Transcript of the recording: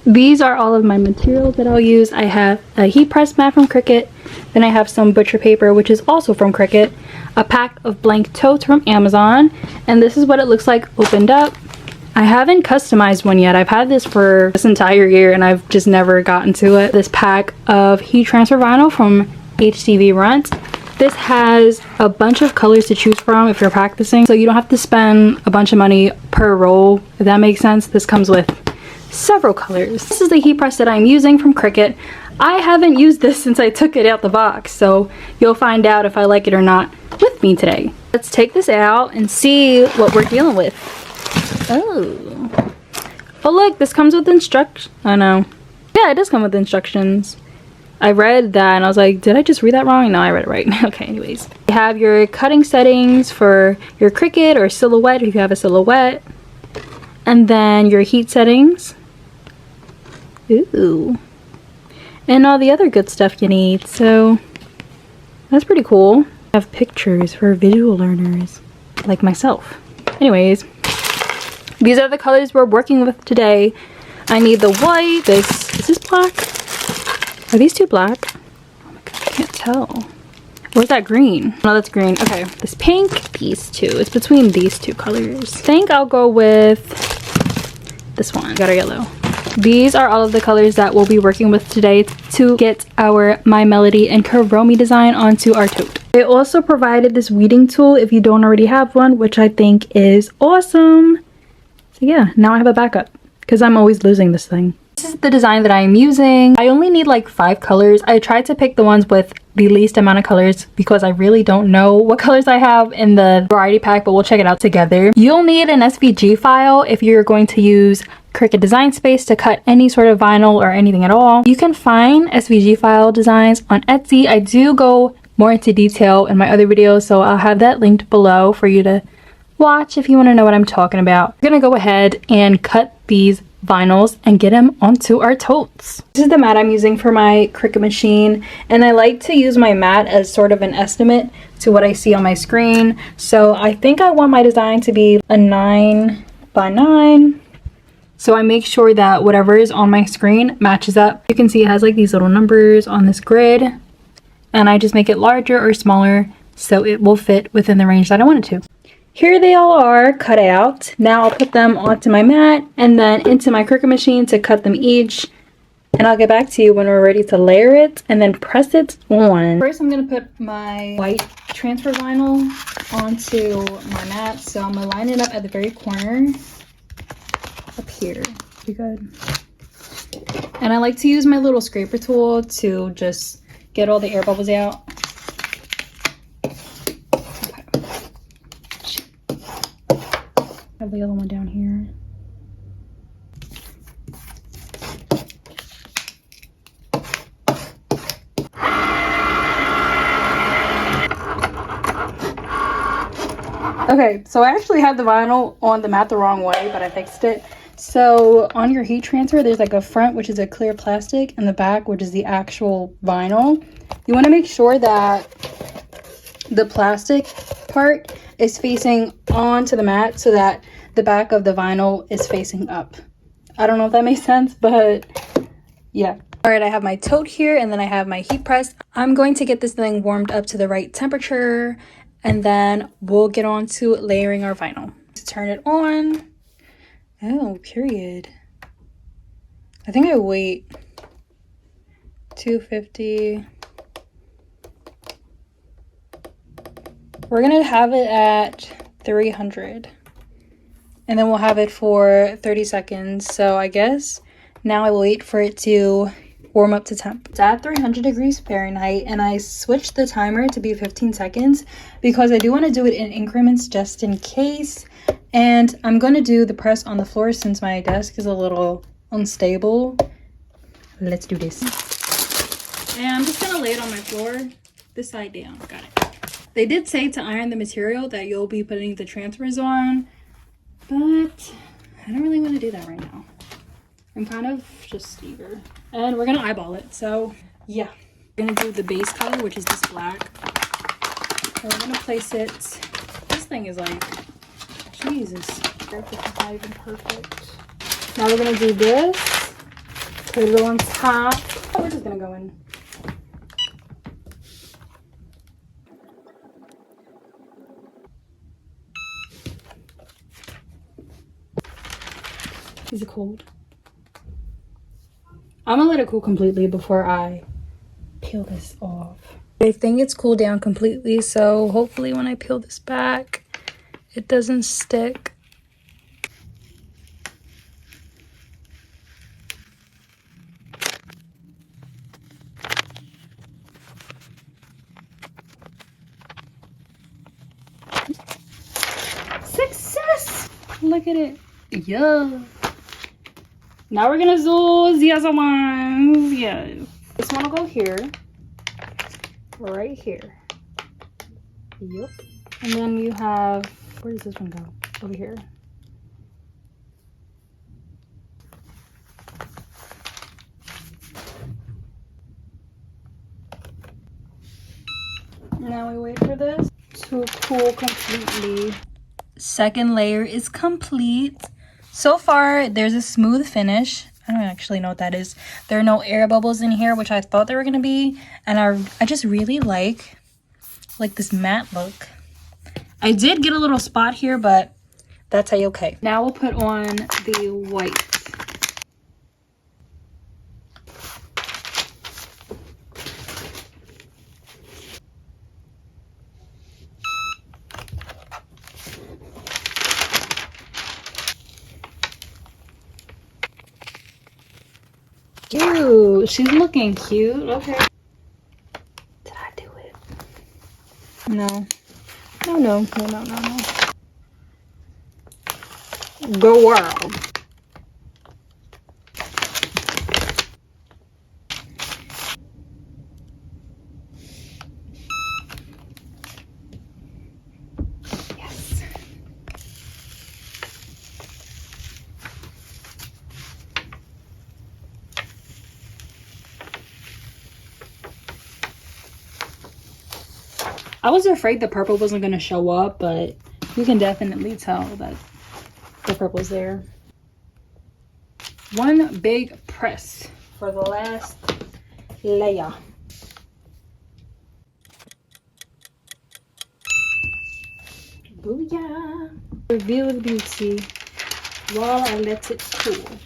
These are all of my materials that I'll use. I have a heat press mat from Cricut. Then I have some butcher paper, which is also from Cricut. A pack of blank totes from Amazon. And this is what it looks like opened up. I haven't customized one yet. I've had this for this entire year and I've just never gotten to it. This pack of heat transfer vinyl from HTV Runt. This has a bunch of colors to choose from if you're practicing. So you don't have to spend a bunch of money per roll, if that makes sense. This comes with several colors. This is the heat press that I'm using from Cricut. I haven't used this since I took it out the box, so you'll find out if I like it or not with me today. Let's take this out and see what we're dealing with. Oh look, this comes with instructions. Oh no, yeah, it does come with instructions. I read that and I was like, did I just read that wrong? No, I read it right. Okay, anyways, you have your cutting settings for your Cricut or silhouette if you have a silhouette, and then your heat settings. Ooh, and all the other good stuff you need. So that's pretty cool. I have pictures for visual learners like myself. Anyways, these are the colors we're working with today. I need the white. Is this black? Are these two black? Oh my god, I can't tell. Where's that green? No, that's green. Okay, this pink, these two. It's between these two colors. I think I'll go with this one. Got our yellow. These are all of the colors that we'll be working with today to get our My Melody and Kuromi design onto our tote. They also provided this weeding tool if you don't already have one, which I think is awesome. So yeah, now I have a backup because I'm always losing this thing. This is the design that I am using. I only need like 5 colors. I tried to pick the ones with the least amount of colors because I really don't know what colors I have in the variety pack, but we'll check it out together. You'll need an SVG file if you're going to use Cricut Design Space to cut any sort of vinyl or anything at all. You can find SVG file designs on Etsy. I do go more into detail in my other videos, so I'll have that linked below for you to watch if you want to know what I'm talking about. We're gonna go ahead and cut these vinyls and get them onto our totes. This is the mat I'm using for my Cricut machine, and I like to use my mat as sort of an estimate to what I see on my screen. So I think I want my design to be a 9 by 9. So I make sure that whatever is on my screen matches up. You can see it has like these little numbers on this grid, and I just make it larger or smaller so it will fit within the range that I want it to. Here they all are cut out. Now I'll put them onto my mat and then into my Cricut machine to cut them each. And I'll get back to you when we're ready to layer it and then press it on. First I'm going to put my white transfer vinyl onto my mat. So I'm going to line it up at the very corner up here. Pretty good. And I like to use my little scraper tool to just get all the air bubbles out. Have the other one down here. Okay, so I actually had the vinyl on the mat the wrong way, but I fixed it. So on your heat transfer, there's like a front, which is a clear plastic, and the back, which is the actual vinyl. You want to make sure that the plastic part is facing onto the mat so that the back of the vinyl is facing up. I don't know if that makes sense, but yeah. All right, I have my tote here and then I have my heat press. I'm going to get this thing warmed up to the right temperature and then we'll get on to layering our vinyl. To turn it on. Oh, period. I think I wait 250. We're gonna have it at 300 and then we'll have it for 30 seconds. So I guess now I will wait for it to warm up to temp. It's at 300 degrees Fahrenheit and I switched the timer to be 15 seconds because I do want to do it in increments just in case. And I'm going to do the press on the floor since my desk is a little unstable. Let's do this. And I'm just going to lay it on my floor, this side down. Got it. They did say to iron the material that you'll be putting the transfers on, but I don't really want to do that right now. I'm kind of just eager. And we're going to eyeball it. So yeah, we're going to do the base color, which is this black. And we're going to place it. This thing is like, Jesus. Perfect, not even perfect. Now we're going to do this. Put it on top. Oh, we're just gonna go in. Is it cold? I'm gonna let it cool completely before I peel this off. I think it's cooled down completely, so hopefully when I peel this back, it doesn't stick. Success! Look at it. Yeah. Now we're gonna do the other ones. Yeah. This one will go here. Right here. Yep. And then you have, where does this one go? Over here. Now we wait for this to cool completely. Second layer is complete. So far, there's a smooth finish. I don't actually know what that is. There are no air bubbles in here, which I thought there were gonna be. And I just really like this matte look. I did get a little spot here, but that's a-okay. Now we'll put on the white. Cute. She's looking cute. Okay. Did I do it? No. No. Go world. Yes. I was afraid the purple wasn't going to show up, but you can definitely tell that the purple's there. One big press for the last layer. Booyah! Reveal the beauty while I let it cool.